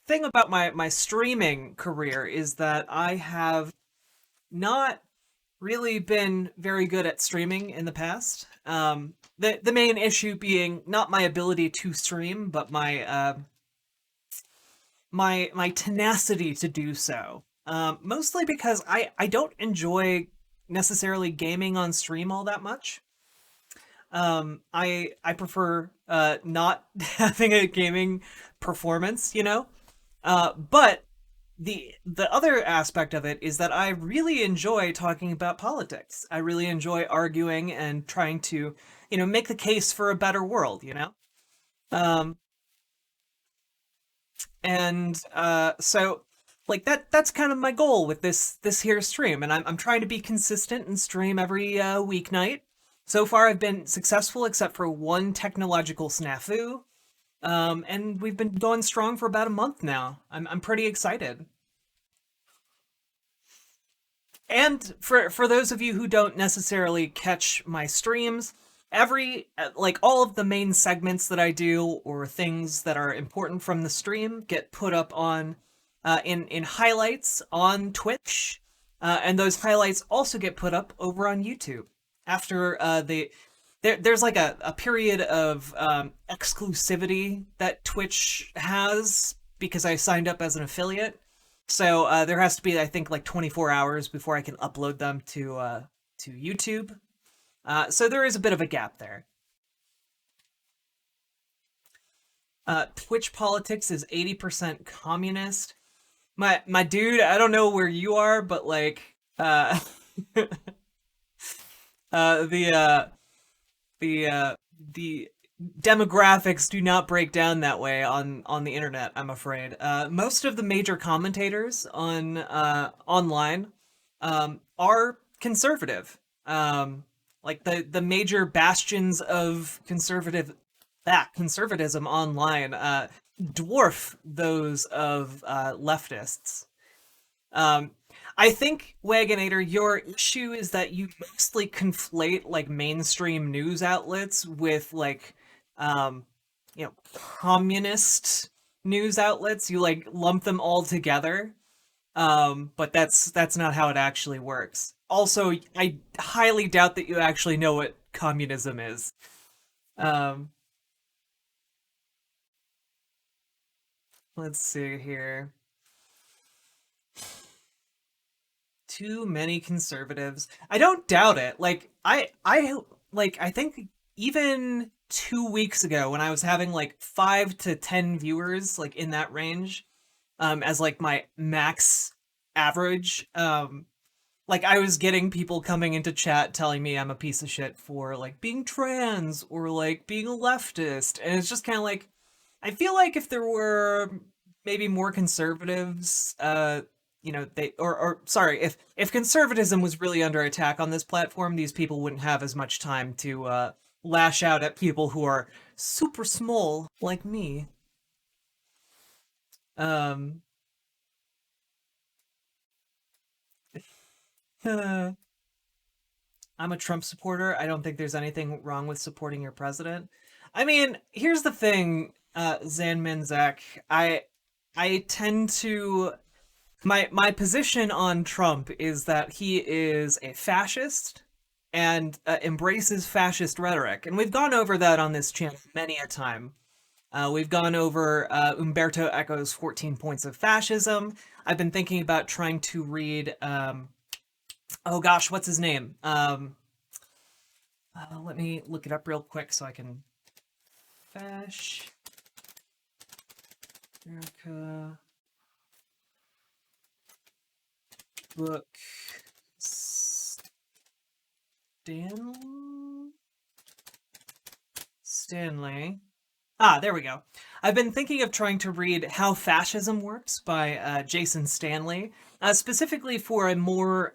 thing about my streaming career is that I have not really been very good at streaming in the past. The main issue being not my ability to stream, but my tenacity to do so. Mostly because I don't enjoy necessarily gaming on stream all that much. I prefer not having a gaming performance, you know. But the other aspect of it is that I really enjoy talking about politics. I really enjoy arguing and trying to, make the case for a better world, you know? Um, and so like that's kind of my goal with this here stream, and I'm trying to be consistent and stream every weeknight. So far I've been successful except for one technological snafu. And we've been going strong for about a month now. I'm pretty excited. And for those of you who don't necessarily catch my streams, every like all of the main segments that I do or things that are important from the stream get put up on in highlights on Twitch, and those highlights also get put up over on YouTube after there's like a period of exclusivity that Twitch has because I signed up as an affiliate. So there has to be, I think, like 24 hours before I can upload them to YouTube. So there is a bit of a gap there. Twitch politics is 80% communist. My dude, I don't know where you are, but like the the demographics do not break down that way on the internet, I'm afraid. Most of the major commentators on online are conservative. Like the major bastions of conservatism online dwarf those of leftists. Um, I think, Wagonator, your issue is that you mostly conflate like mainstream news outlets with like, um, communist news outlets. You like lump them all together. But that's not how it actually works. Also, I highly doubt that you actually know what communism is. Um, let's see here. Too many conservatives. I don't doubt it. I think even 2 weeks ago when I was having like 5 to 10 viewers, like in that range, as like my max average, like I was getting people coming into chat telling me I'm a piece of shit for like being trans or like being a leftist, and it's just kind of like I feel like if there were maybe more conservatives, they or sorry, if conservatism was really under attack on this platform, these people wouldn't have as much time to lash out at people who are super small like me. Um, I'm a Trump supporter. I don't think there's anything wrong with supporting your president. I mean, here's the thing, Zan Minzak. I tend to my position on Trump is that he is a fascist and embraces fascist rhetoric, and we've gone over that on this channel many a time. We've gone over Umberto Eco's 14 Points of Fascism. I've been thinking about trying to read, oh gosh, what's his name? Let me look it up real quick so I can. Fash. America. Book. Stanley. Ah, there we go. I've been thinking of trying to read How Fascism Works by Jason Stanley, specifically for a more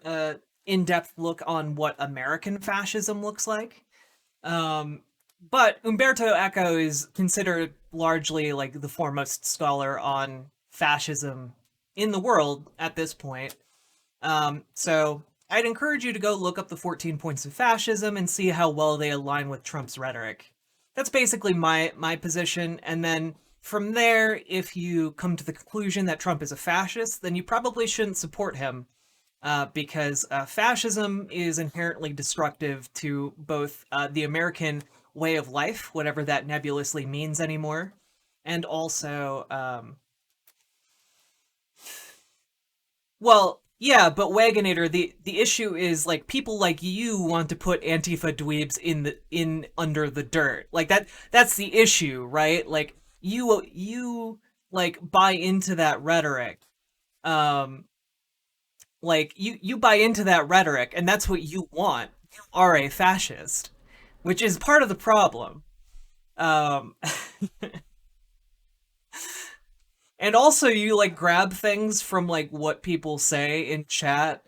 in-depth look on what American fascism looks like. Um, but Umberto Eco is considered largely like the foremost scholar on fascism in the world at this point. So I'd encourage you to go look up the 14 Points of Fascism and see how well they align with Trump's rhetoric. That's basically my position. And then From there, if you come to the conclusion that Trump is a fascist, then you probably shouldn't support him, because fascism is inherently destructive to both the American way of life, whatever that nebulously means anymore, and also, well, yeah, but Wagonator, the issue is like people like you want to put Antifa dweebs in under the dirt. Like that's the issue, right? Like you like buy into that rhetoric. Um like you buy into that rhetoric and that's what you want. You are a fascist, which is part of the problem. Um and also you like grab things from like what people say in chat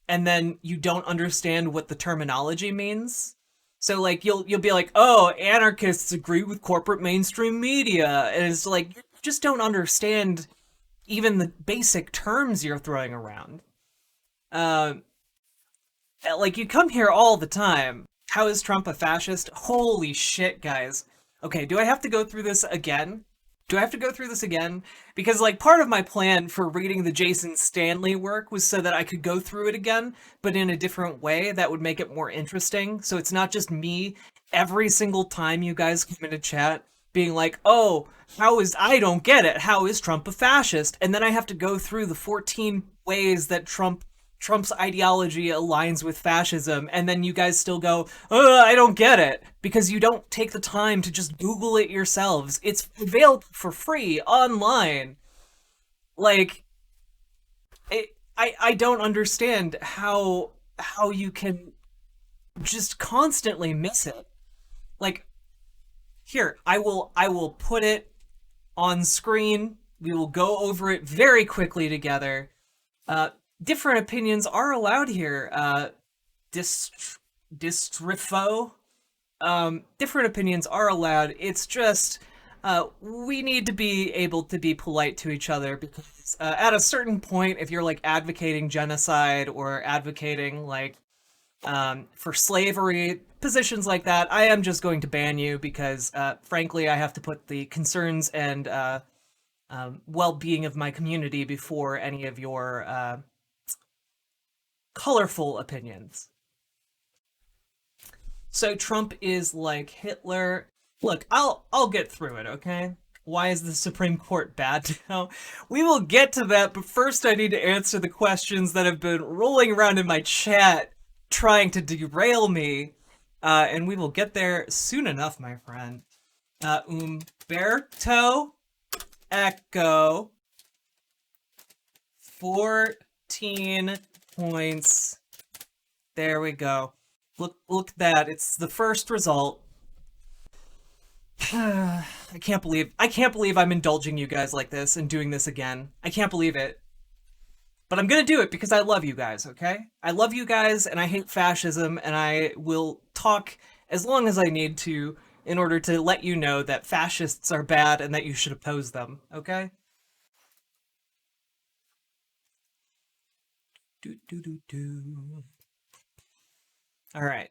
and then you don't understand what the terminology means. So like you'll be like, "Oh, anarchists agree with corporate mainstream media." And it's like you just don't understand even the basic terms you're throwing around. Um like you come here all the time. How is Trump a fascist? Holy shit, guys. Okay, do I have to go through this again? Do I have to go through this again? Because like part of my plan for reading the Jason Stanley work was so that I could go through it again, but in a different way that would make it more interesting. So it's not just me every single time you guys come into chat being like, "Oh, how is I don't get it. How is Trump a fascist?" And then I have to go through the 14 ways that Trump's ideology aligns with fascism, and then you guys still go, "Oh, I don't get it," because you don't take the time to just Google it yourselves. It's available for free online. Like, I don't understand how you can just constantly miss it. Like, here, I will put it on screen. We will go over it very quickly together. Uh, Different opinions are allowed here. Dist- Distrifo. Different opinions are allowed. It's just we need to be able to be polite to each other because at a certain point, if you're like advocating genocide or advocating like for slavery, positions like that, I am just going to ban you because frankly, I have to put the concerns and well-being of my community before any of your colorful opinions. So Trump is like Hitler. Look, I'll get through it, okay? Why is the Supreme Court bad now? We will get to that, but first I need to answer the questions that have been rolling around in my chat trying to derail me. And we will get there soon enough, my friend. Umberto Eco 14 points. There we go. Look at that. It's the first result. I can't believe I'm indulging you guys like this and doing this again. I can't believe it. But I'm gonna do it because I love you guys, okay? I love you guys and I hate fascism and I will talk as long as I need to in order to let you know that fascists are bad and that you should oppose them, okay? Do do do do. All right.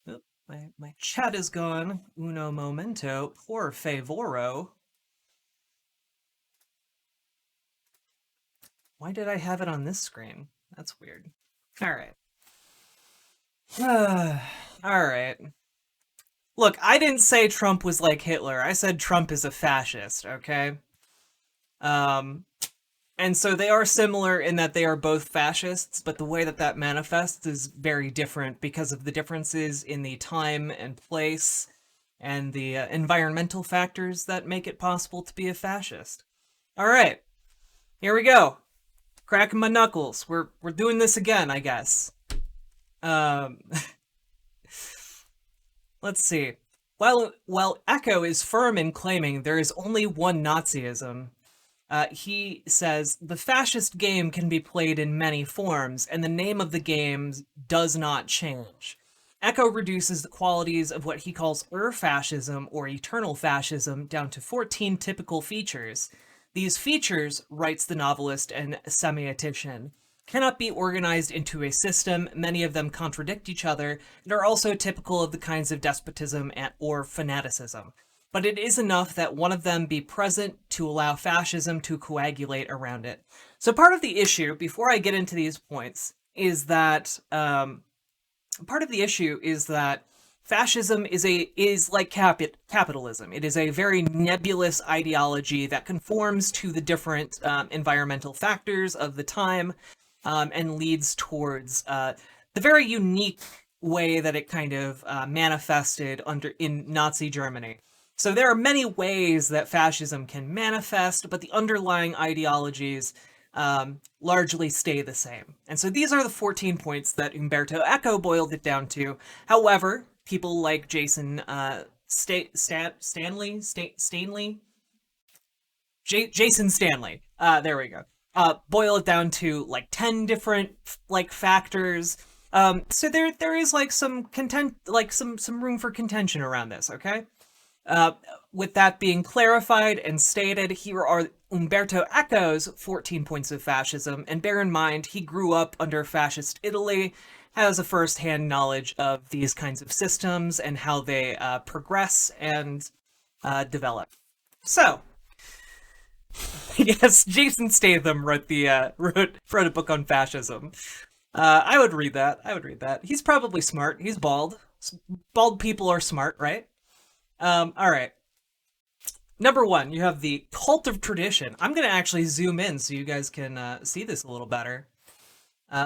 Oh, my chat is gone. Uno momento. Por favoro. Why did I have it on this screen? That's weird. All right. All right. Look, I didn't say Trump was like Hitler. I said Trump is a fascist, okay? Um, and so they are similar in that they are both fascists, but the way that that manifests is very different because of the differences in the time and place and the environmental factors that make it possible to be a fascist. All right, here we go. Cracking my knuckles. We're doing this again, I guess. Um, let's see. While Eco is firm in claiming there is only one Nazism, he says the fascist game can be played in many forms, and the name of the game does not change. Eco reduces the qualities of what he calls fascism or eternal fascism down to 14 typical features. These features, writes the novelist and semiotician, cannot be organized into a system. Many of them contradict each other and are also typical of the kinds of despotism or fanaticism. but it is enough that one of them be present to allow fascism to coagulate around it. So part of the issue, before I get into these points, is that fascism is like capitalism. It is a very nebulous ideology that conforms to the different environmental factors of the time, and leads towards the very unique way that it kind of manifested in Nazi Germany. So there are many ways that fascism can manifest, but the underlying ideologies largely stay the same. And so these are the 14 points that Umberto Eco boiled it down to. However, people like Jason Stanley, there we go. Boil it down to like 10 different like factors. So there is like some some room for contention around this, okay? With that being clarified and stated, here are Umberto Eco's 14 points of fascism, and bear in mind, he grew up under fascist Italy, has a first-hand knowledge of these kinds of systems and how they progress and develop. So, yes, Jason Statham wrote a book on fascism. I would read that. He's probably smart. He's bald. Bald people are smart, right? All right. Number one, you have the cult of tradition. I'm gonna actually zoom in so you guys can see this a little better.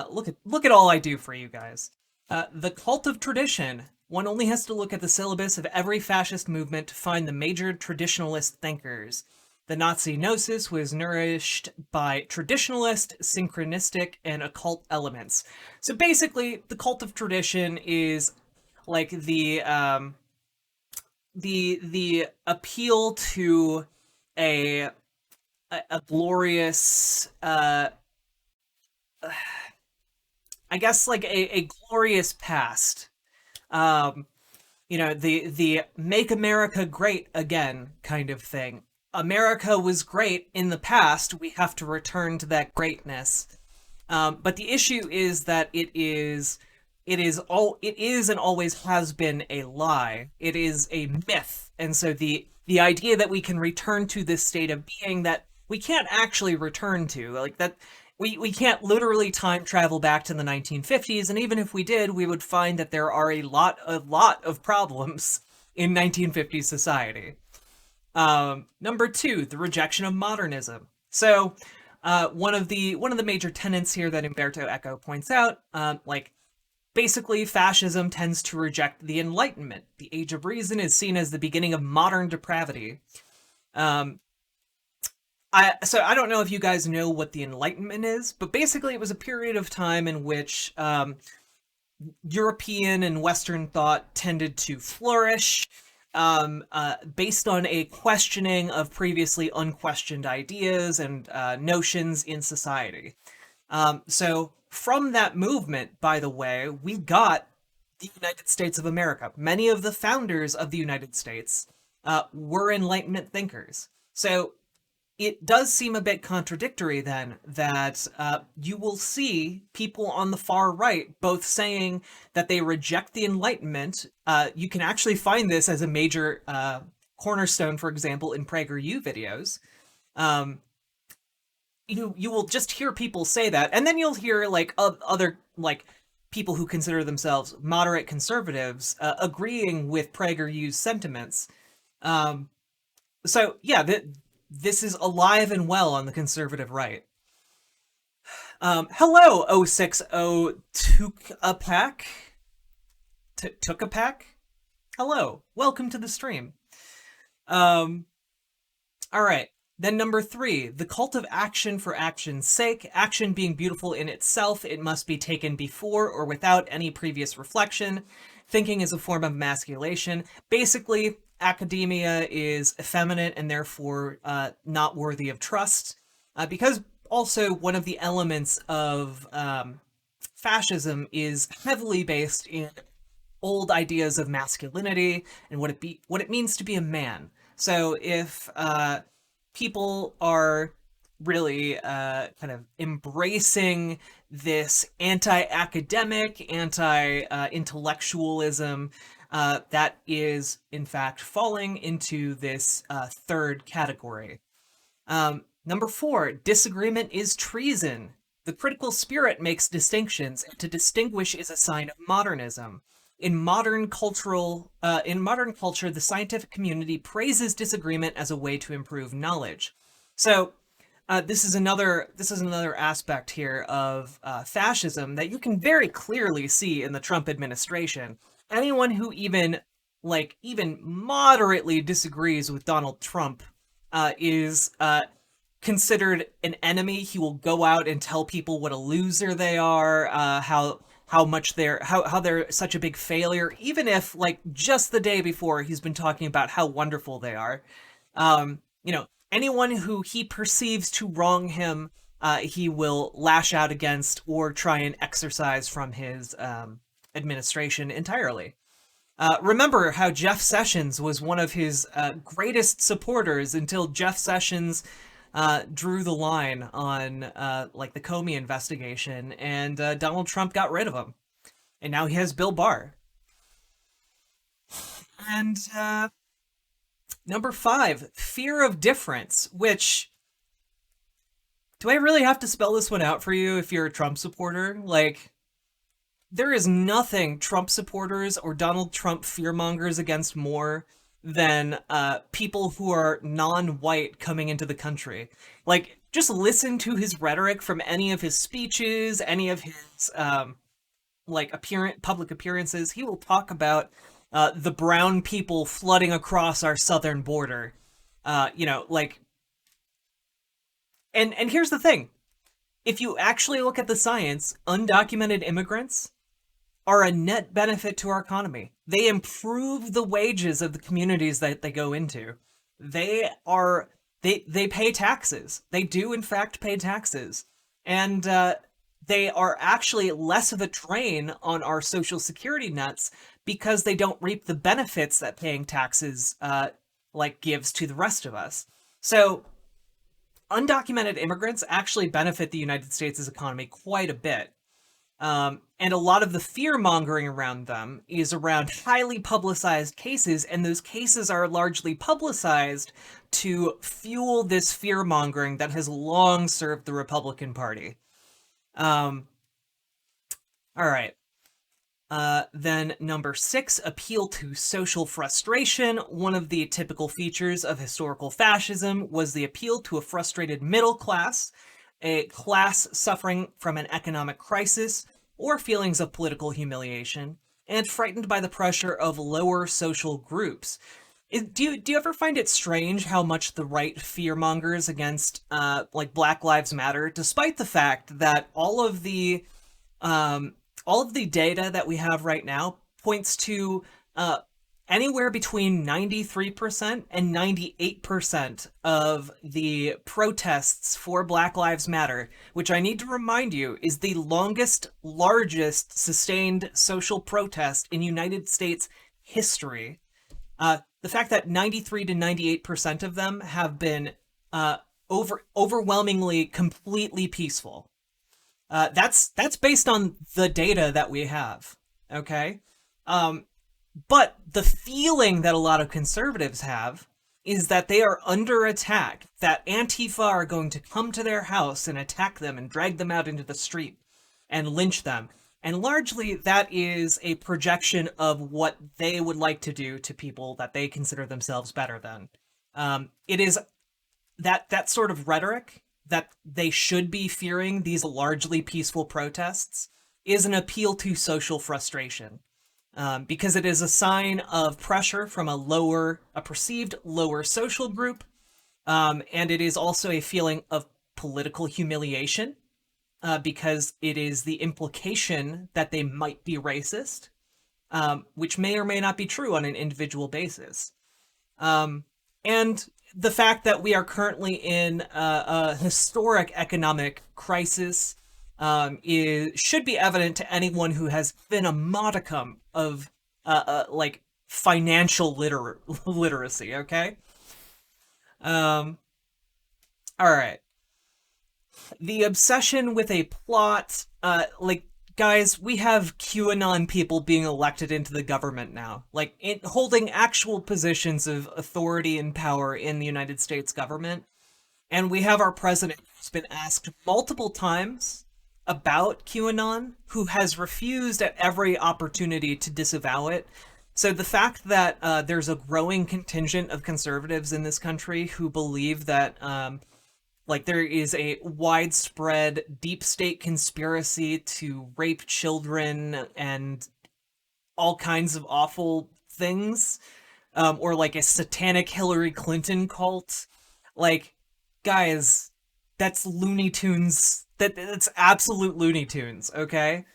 Look at all I do for you guys. The cult of tradition. One only has to look at the syllabus of every fascist movement to find the major traditionalist thinkers. The Nazi gnosis was nourished by traditionalist, synchronistic, and occult elements. So basically, the cult of tradition is like the appeal to a glorious I guess like a glorious past. The make America great again kind of thing. America was great in the past, we have to return to that greatness. But the issue is that it is and always has been a lie. It is a myth. And so the idea that we can return to this state of being that we can't actually return to, like that we can't literally time travel back to the 1950s, and even if we did, we would find that there are a lot of problems in 1950s society. Number two, the rejection of modernism. So one of the major tenets here that Umberto Eco points out, basically, fascism tends to reject the Enlightenment. The Age of Reason is seen as the beginning of modern depravity. So I don't know if you guys know what the Enlightenment is, but basically it was a period of time in which European and Western thought tended to flourish, based on a questioning of previously unquestioned ideas and notions in society. So from that movement, by the way, we got the United States of America. Many of the founders of the United States were Enlightenment thinkers. So it does seem a bit contradictory then that you will see people on the far right both saying that they reject the Enlightenment. You can actually find this as a major cornerstone, for example, in PragerU videos. You will just hear people say that, and then you'll hear like other like people who consider themselves moderate conservatives agreeing with PragerU's sentiments. So yeah, this is alive and well on the conservative right. Hello, 060 Tukapak. Tukapak? Hello, welcome to the stream. Alright, then number three, the cult of action for action's sake. Action being beautiful in itself, it must be taken before or without any previous reflection. Thinking is a form of emasculation. Basically, academia is effeminate and therefore not worthy of trust. Because also one of the elements of fascism is heavily based in old ideas of masculinity and what it means to be a man. So if people are really kind of embracing this anti-academic, anti-intellectualism, that is, in fact, falling into this third category. Number 4, disagreement is treason. The critical spirit makes distinctions, and to distinguish is a sign of modernism. In modern culture, the scientific community praises disagreement as a way to improve knowledge. So, this is another aspect here of fascism that you can very clearly see in the Trump administration. Anyone who even moderately disagrees with Donald Trump is considered an enemy. He will go out and tell people what a loser they are, how much how they're such a big failure, even if like just the day before he's been talking about how wonderful they are. Anyone who he perceives to wrong him, he will lash out against or try and exercise from his administration entirely. Remember how Jeff Sessions was one of his greatest supporters until Jeff Sessions drew the line on the Comey investigation, and Donald Trump got rid of him, and now he has Bill Barr. And number 5, fear of difference. Which, do I really have to spell this one out for you if you're a Trump supporter? Like, there is nothing Trump supporters or Donald Trump fearmongers against more than people who are non-white coming into the country. Like, just listen to his rhetoric from any of his speeches, any of his public appearances. He will talk about the brown people flooding across our southern border. And here's the thing. If you actually look at the science, undocumented immigrants are a net benefit to our economy. They improve the wages of the communities that they go into. They pay taxes. They do in fact pay taxes. And they are actually less of a drain on our social security nets because they don't reap the benefits that paying taxes gives to the rest of us. So undocumented immigrants actually benefit the United States' economy quite a bit. And a lot of the fear-mongering around them is around highly publicized cases, and those cases are largely publicized to fuel this fear-mongering that has long served the Republican Party. All right. Then number 6, appeal to social frustration. One of the typical features of historical fascism was the appeal to a frustrated middle class, a class suffering from an economic crisis or feelings of political humiliation, and frightened by the pressure of lower social groups. Do you ever find it strange how much the right fearmongers against Black Lives Matter, despite the fact that all of the data that we have right now points to anywhere between 93% and 98% of the protests for Black Lives Matter, which I need to remind you is the largest sustained social protest in United States history. The fact that 93 to 98% of them have been overwhelmingly completely peaceful. That's based on the data that we have, okay? But the feeling that a lot of conservatives have is that they are under attack, that Antifa are going to come to their house and attack them and drag them out into the street and lynch them. And largely that is a projection of what they would like to do to people that they consider themselves better than. It is that sort of rhetoric that they should be fearing these largely peaceful protests is an appeal to social frustration. Because it is a sign of pressure from a perceived lower social group, and it is also a feeling of political humiliation, because it is the implication that they might be racist, which may or may not be true on an individual basis. And the fact that we are currently in a historic economic crisis should be evident to anyone who has been a modicum of financial literacy. Okay. All right. The obsession with a plot, guys, we have QAnon people being elected into the government now, like holding actual positions of authority and power in the United States government. And we have our president who's been asked multiple times about QAnon, who has refused at every opportunity to disavow it. So the fact that there's a growing contingent of conservatives in this country who believe that like there is a widespread deep state conspiracy to rape children and all kinds of awful things, or like a satanic Hillary Clinton cult. Like, guys, that's Looney Tunes. That's absolute Looney Tunes, okay?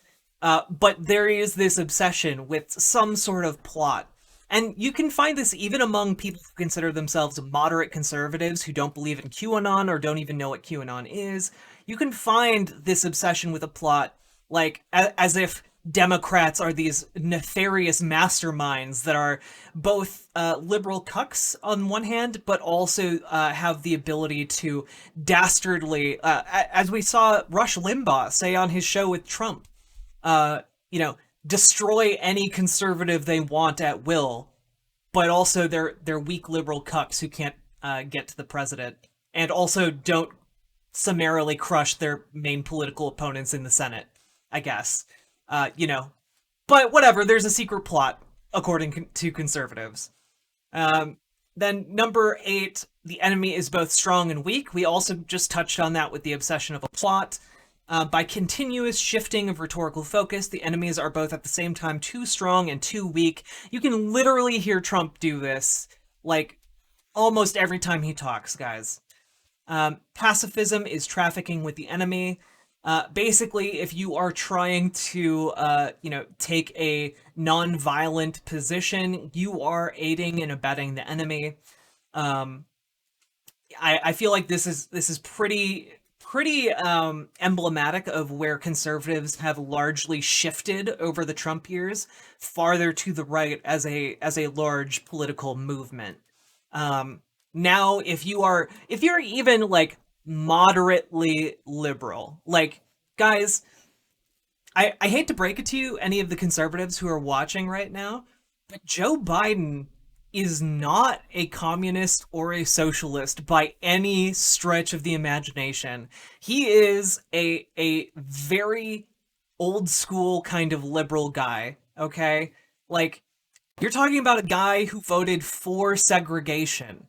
But there is this obsession with some sort of plot. And you can find this even among people who consider themselves moderate conservatives who don't believe in QAnon or don't even know what QAnon is. You can find this obsession with a plot, like, as if Democrats are these nefarious masterminds that are both liberal cucks on one hand, but also have the ability to dastardly, as we saw Rush Limbaugh say on his show with Trump, you know, destroy any conservative they want at will, but also they're weak liberal cucks who can't get to the president, and also don't summarily crush their main political opponents in the Senate, I guess. You know, but whatever, there's a secret plot, according to conservatives. Then number 8, the enemy is both strong and weak. We also just touched on that with the obsession of a plot. By continuous shifting of rhetorical focus, the enemies are both at the same time too strong and too weak. You can literally hear Trump do this, like, almost every time he talks, guys. Pacifism is trafficking with the enemy. Basically, if you are trying to, you know, take a non-violent position, you are aiding and abetting the enemy. I feel like this is pretty emblematic of where conservatives have largely shifted over the Trump years, farther to the right as a large political movement. Now, if you're even like moderately liberal, like, guys, I hate to break it to you, any of the conservatives who are watching right now, but Joe Biden is not a communist or a socialist by any stretch of the imagination. He is a very old school kind of liberal guy, okay? Like, you're talking about a guy who voted for segregation.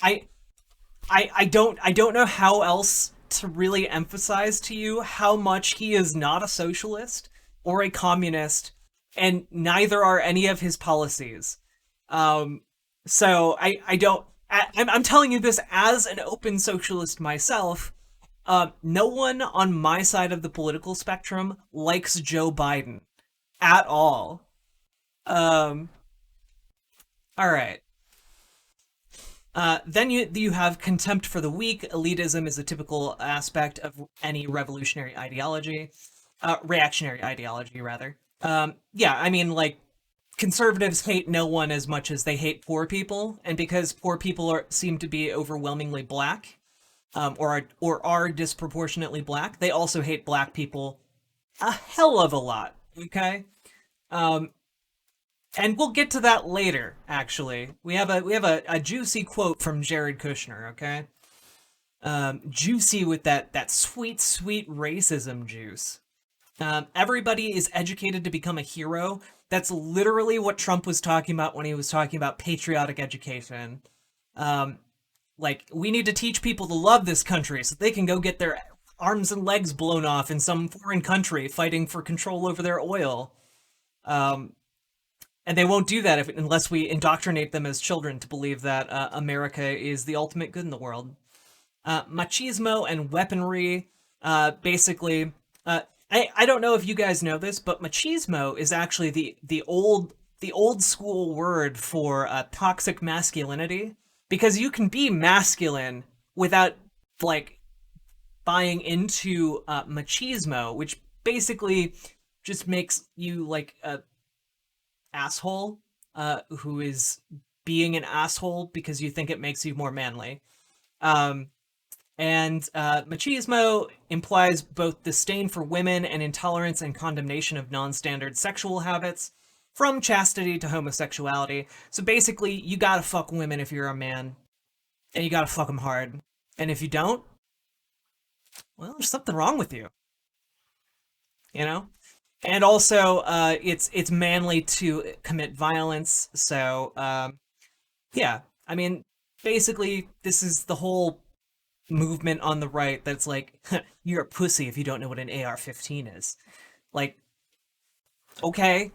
I I don't know how else to really emphasize to you how much he is not a socialist or a communist, and neither are any of his policies. Um, so I don't. I'm telling you this as an open socialist myself. No one on my side of the political spectrum likes Joe Biden at all. Um, all right. Then you have contempt for the weak. Elitism is a typical aspect of any revolutionary ideology, reactionary ideology rather. Yeah, I mean, like, conservatives hate no one as much as they hate poor people, and because poor people seem to be overwhelmingly black, or are disproportionately black, they also hate black people a hell of a lot. Okay. Um, and we'll get to that later. Actually, we have a juicy quote from Jared Kushner. Okay, juicy with that sweet sweet racism juice. Everybody is educated to become a hero. That's literally what Trump was talking about when he was talking about patriotic education. Um, like, we need to teach people to love this country so they can go get their arms and legs blown off in some foreign country fighting for control over their oil. Um, and they won't do that unless we indoctrinate them as children to believe that America is the ultimate good in the world. Machismo and weaponry, basically, I don't know if you guys know this, but machismo is actually the old school word for toxic masculinity, because you can be masculine without, like, buying into machismo, which basically just makes you like a asshole who is being an asshole because you think it makes you more manly. Um, And machismo implies both disdain for women and intolerance and condemnation of non-standard sexual habits, from chastity to homosexuality. So basically, you gotta fuck women if you're a man, and you gotta fuck them hard. And if you don't, well, there's something wrong with you, you know? And also, it's manly to commit violence. So, yeah, I mean, basically, this is the whole movement on the right that's like, you're a pussy if you don't know what an AR-15 is. Like, okay.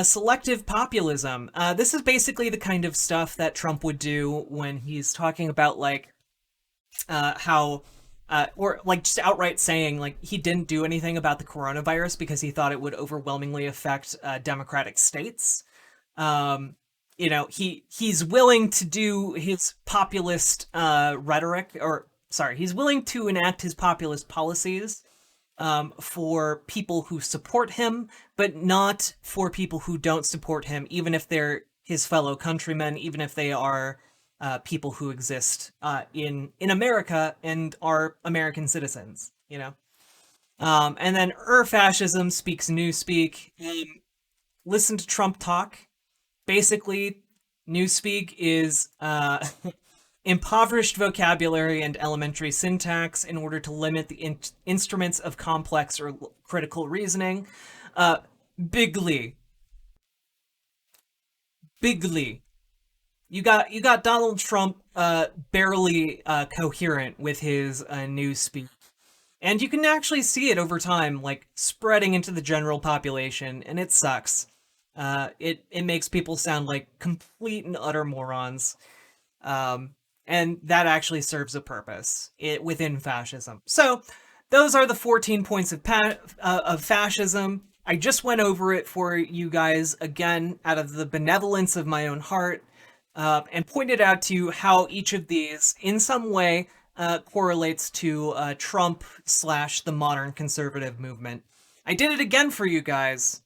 Selective populism. This is basically the kind of stuff that Trump would do when he's talking about, like, how or like just outright saying like he didn't do anything about the coronavirus because he thought it would overwhelmingly affect democratic states. Um, he's willing to do his populist rhetoric, or sorry, he's willing to enact his populist policies for people who support him, but not for people who don't support him, even if they're his fellow countrymen, even if they are people who exist in America and are American citizens. And then fascism speaks newspeak. Listen to Trump talk. Basically, newspeak is impoverished vocabulary and elementary syntax in order to limit the instruments of complex or critical reasoning. Uh, bigly, bigly. You got Donald Trump barely coherent with his newspeak. And you can actually see it over time, like spreading into the general population, and it sucks. It makes people sound like complete and utter morons, and that actually serves a purpose within fascism. So, those are the 14 points of fascism. I just went over it for you guys again out of the benevolence of my own heart, and pointed out to you how each of these, in some way, correlates to Trump slash the modern conservative movement. I did it again for you guys.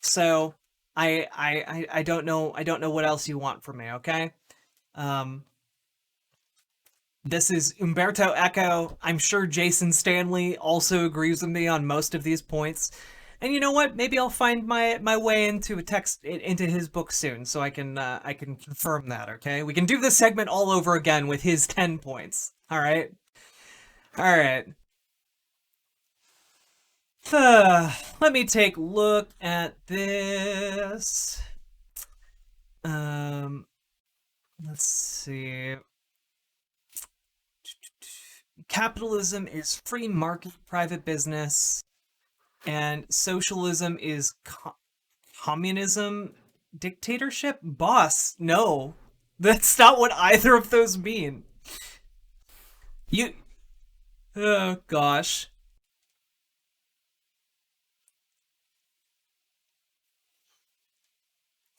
So I don't know what else you want from me, okay? Um, this is Umberto Eco. I'm sure Jason Stanley also agrees with me on most of these points. And you know what? Maybe I'll find my way into a text into his book soon, so I can confirm that. Okay, we can do this segment all over again with his 10 points. All right, all right. Let me take a look at this. Um, let's see. Capitalism is free market, private business, and socialism is communism, dictatorship. Boss, no, that's not what either of those mean. You, oh gosh,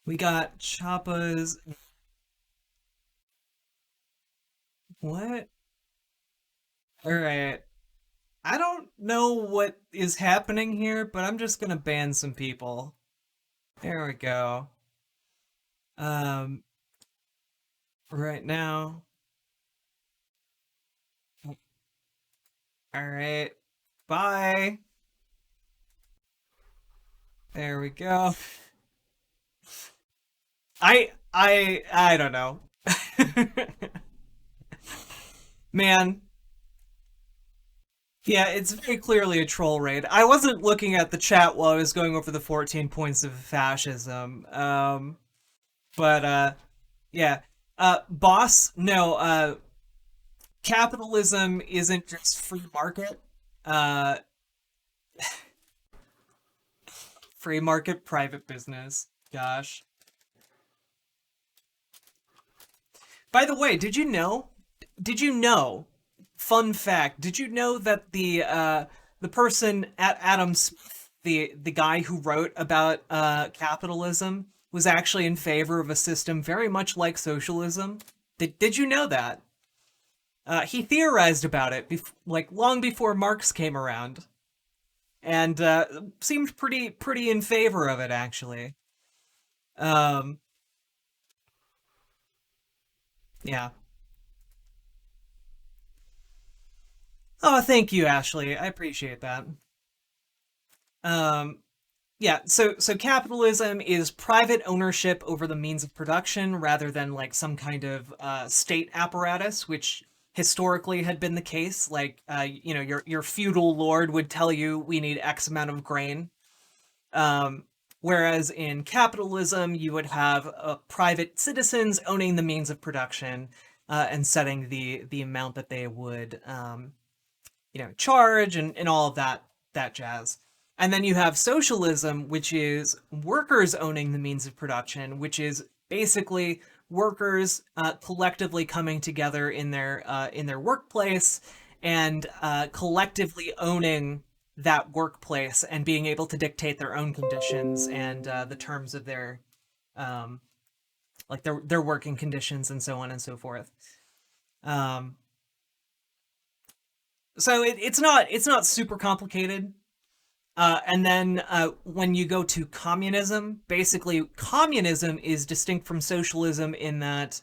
we got Chappas. What? All right. I don't know what is happening here, but I'm just gonna ban some people. There we go. Um, right now. All right. Bye. There we go. I don't know. Man, yeah, it's very clearly a troll raid. I wasn't looking at the chat while I was going over the 14 points of fascism. But yeah. Boss, no, capitalism isn't just free market. Uh, free market, private business. Gosh. By the way, did you know? Did you know? Fun fact: did you know that the person at Adam Smith, the guy who wrote about capitalism, was actually in favor of a system very much like socialism? Did you know that? He theorized about it like long before Marx came around, and seemed pretty in favor of it actually. Um, yeah. Oh, thank you, Ashley. I appreciate that. Um, yeah, so capitalism is private ownership over the means of production rather than like some kind of state apparatus, which historically had been the case. Like, your feudal lord would tell you we need X amount of grain. Um, Whereas in capitalism, you would have private citizens owning the means of production and setting the amount that they would charge and all of that jazz. And then you have socialism, which is workers owning the means of production, which is basically workers collectively coming together in their workplace and collectively owning that workplace and being able to dictate their own conditions and the terms of um, their working conditions and so on and so forth. Um, so it's not super complicated. And then when you go to communism, basically communism is distinct from socialism in that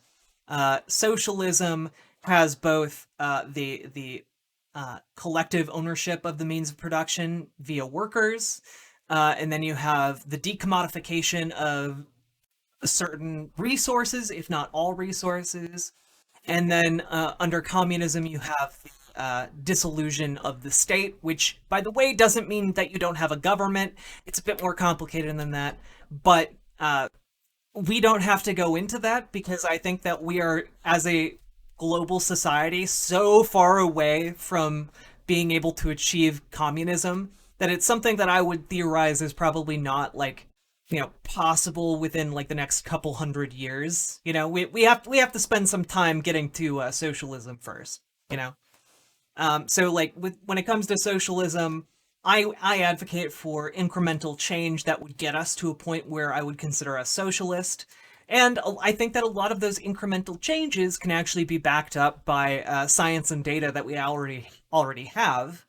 socialism has both the collective ownership of the means of production via workers, and then you have the decommodification of certain resources, if not all resources, and then under communism, you have the dissolution of the state, which, by the way, doesn't mean that you don't have a government. It's a bit more complicated than that. But we don't have to go into that because I think that we are, as a global society, so far away from being able to achieve communism that it's something that I would theorize is probably not like possible within like the next couple hundred years. We have to spend some time getting to socialism first. You know, so like when it comes to socialism, I advocate for incremental change that would get us to a point where I would consider us socialist. And I think that a lot of those incremental changes can actually be backed up by science and data that we already have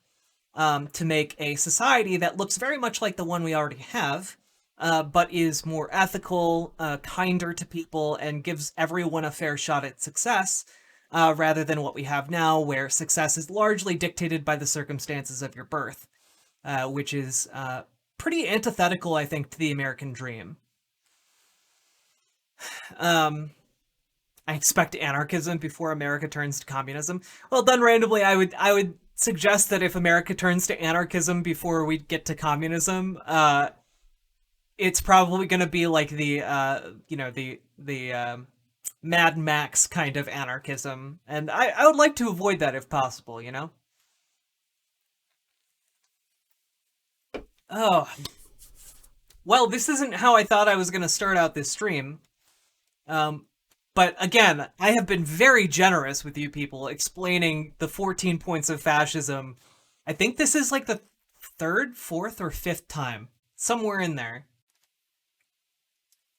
to make a society that looks very much like the one we already have, but is more ethical, kinder to people, and gives everyone a fair shot at success, rather than what we have now, where success is largely dictated by the circumstances of your birth, which is pretty antithetical, I think, to the American dream. Um, I expect anarchism before America turns to communism. Well, done randomly, I would suggest that if America turns to anarchism before we get to communism, it's probably going to be like the Mad Max kind of anarchism, and I would like to avoid that if possible. Oh, well, this isn't how I thought I was going to start out this stream. Um, but again, I have been very generous with you people explaining the 14 points of fascism. I think this is like the third, fourth, or fifth time, somewhere in there.